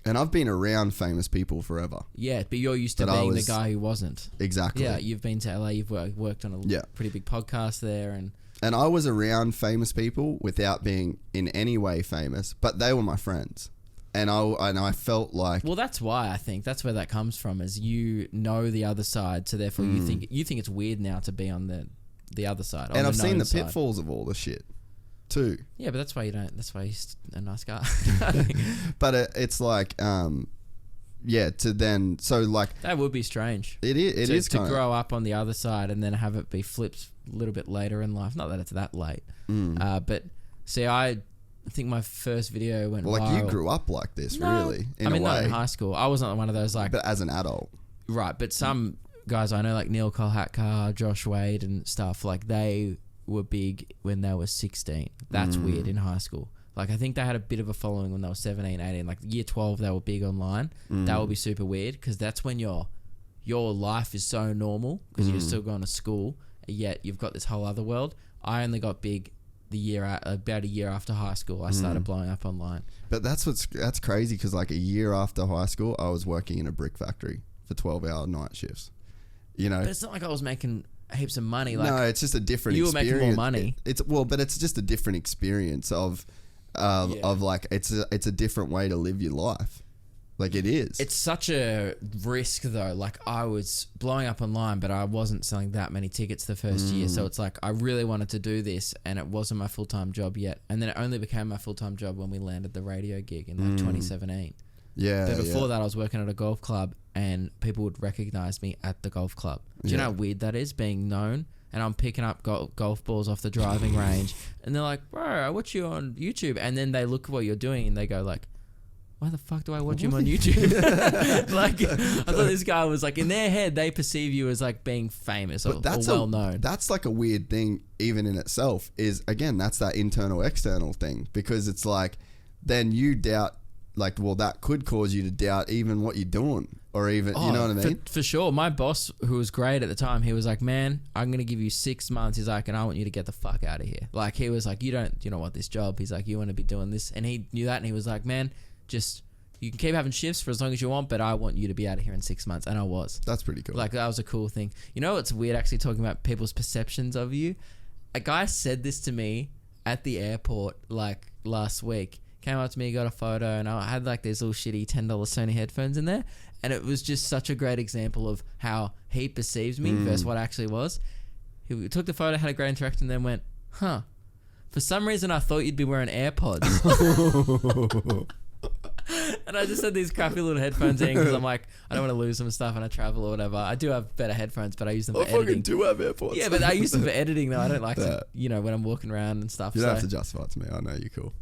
And I've been around famous people forever. Yeah, but you're used to being the guy who wasn't. Exactly. Yeah, you've been to LA, you've worked on a pretty big podcast there. And I was around famous people without being in any way famous, but they were my friends. And I felt like... Well, that's why I think that's where that comes from, is you know the other side, so therefore you think it's weird now to be on the other side. And I've seen the pitfalls of all the shit too. Yeah, but that's why he's a nice guy. But it's like, so like... That would be strange. It is to grow up on the other side and then have it be flipped a little bit later in life. Not that it's that late. But see, I think my first video went viral. Like you grew up like this, really, in a way. Not in high school. I wasn't one of those like... But as an adult. Right, but some guys I know, like Neil Kolhatkar, Josh Wade and stuff, like they were big when they were 16. That's weird in high school. Like I think they had a bit of a following when they were 17, 18. Like year 12, they were big online. That would be super weird because that's when your life is so normal because you're still going to school, yet you've got this whole other world. I only got big about a year after high school. I started blowing up online. But that's crazy because like a year after high school, I was working in a brick factory for 12-hour night shifts. You know, but it's not like I was making heaps of money. Like, no, it's just a different experience. You were making more money. But it's just a different experience of like it's a different way to live your life. Like it is. It's such a risk though. Like I was blowing up online, but I wasn't selling that many tickets the first year. So it's like I really wanted to do this and it wasn't my full-time job yet. And then it only became my full-time job when we landed the radio gig in like 2017. Yeah. But before that I was working at a golf club and people would recognize me at the golf club. Do you know how weird that is, being known? And I'm picking up golf balls off the driving range and they're like, bro, I watch you on YouTube. And then they look at what you're doing and they go like, why the fuck do I watch him on YouTube? Like, I thought this guy was like, in their head, they perceive you as like being famous or well known. That's like a weird thing even in itself is, again, that's that internal external thing because it's like, then you doubt, like, well, that could cause you to doubt even what you're doing or even, you know what I mean? For sure. My boss, who was great at the time, he was like, man, I'm going to give you 6 months. He's like, and I want you to get the fuck out of here. Like, he was like, you don't want this job. He's like, you want to be doing this. And he knew that and he was like, man, just you can keep having shifts for as long as you want, but I want you to be out of here in 6 months. And I was. That's pretty cool. Like, that was a cool thing. You know what's weird, actually, talking about people's perceptions of you? A guy said this to me at the airport like last week. Came up to me, got a photo, and I had like these little shitty $10 Sony headphones in there, and it was just such a great example of how he perceives me versus what I actually was. He took the photo, had a great interaction, and then went, huh, for some reason I thought you'd be wearing AirPods. And I just had these crappy little headphones in because I'm like, I don't want to lose them and stuff and I travel or whatever. I do have better headphones, but I use them for editing. I fucking do have AirPods. Yeah, but I use them for editing though. I don't like to, when I'm walking around and stuff. You don't have to justify it to me. I know you're cool.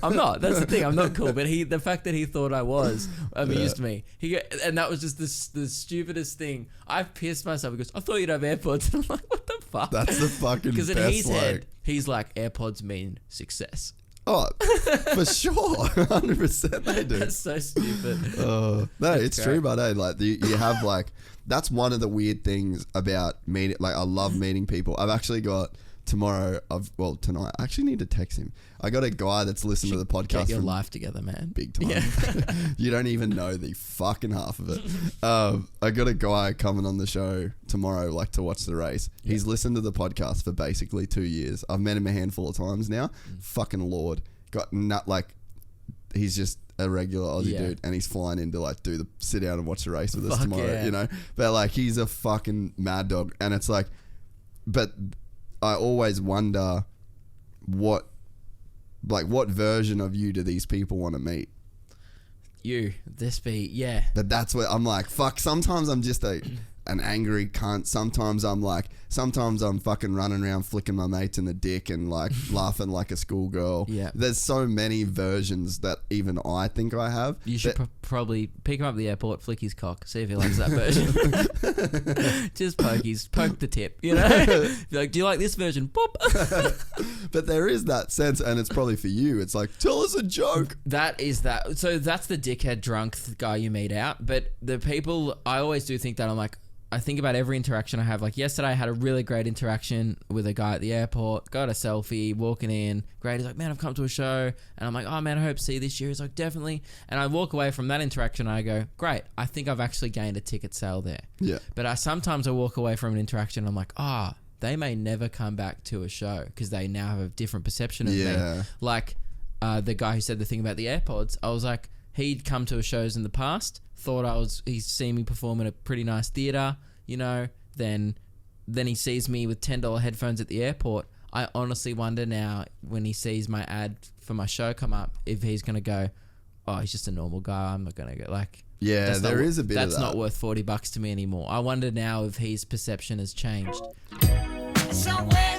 I'm not. That's the thing. I'm not cool. But the fact that he thought I was amused me. And that was just the stupidest thing. I pissed myself because I thought you'd have AirPods. And I'm like, what the fuck? That's the fucking best. Because in his head, he's like, AirPods mean success. Oh, for sure, 100% they do. That's so stupid. No, it's true, but like you have like that's one of the weird things about meeting. Like I love meeting people. I've actually got tonight. I actually need to text him. I got a guy that's listened to the podcast. Get your life together, man. Big time. Yeah. You don't even know the fucking half of it. I got a guy coming on the show tomorrow, like to watch the race. Yeah. He's listened to the podcast for basically 2 years. I've met him a handful of times now. Fucking Lord. He's just a regular Aussie dude and he's flying in to like sit down and watch the race with us tomorrow, you know? But like he's a fucking mad dog. And it's like, but I always wonder what version of you do these people want to meet? But that's what I'm like, fuck, sometimes I'm just an angry cunt. Sometimes I'm fucking running around flicking my mates in the dick and like laughing like a schoolgirl. Yeah. There's so many versions that even I think I have. You should probably pick him up at the airport, flick his cock, see if he likes that version. Just poke the tip, you know? Be like, do you like this version? Boop. But there is that sense, and it's probably for you. It's like, tell us a joke. So that's the dickhead drunk guy you meet out. But the people, I always do think that I'm like, I think about every interaction I have. Like yesterday, I had a really great interaction with a guy at the airport. Got a selfie, walking in. Great. He's like, man, I've come to a show. And I'm like, oh, man, I hope to see you this year. He's like, definitely. And I walk away from that interaction and I go, great. I think I've actually gained a ticket sale there. Yeah. But sometimes I walk away from an interaction and I'm like, they may never come back to a show because they now have a different perception of me. Like the guy who said the thing about the AirPods, I was like, he'd come to shows in the past, thought he's seen me perform in a pretty nice theatre, you know, then he sees me with $10 headphones at the airport. I honestly wonder now when he sees my ad for my show come up, if he's going to go, oh, he's just a normal guy. I'm not going to go like, yeah, there is a bit of that. That's not worth $40 to me anymore. I wonder now if his perception has changed. Somewhere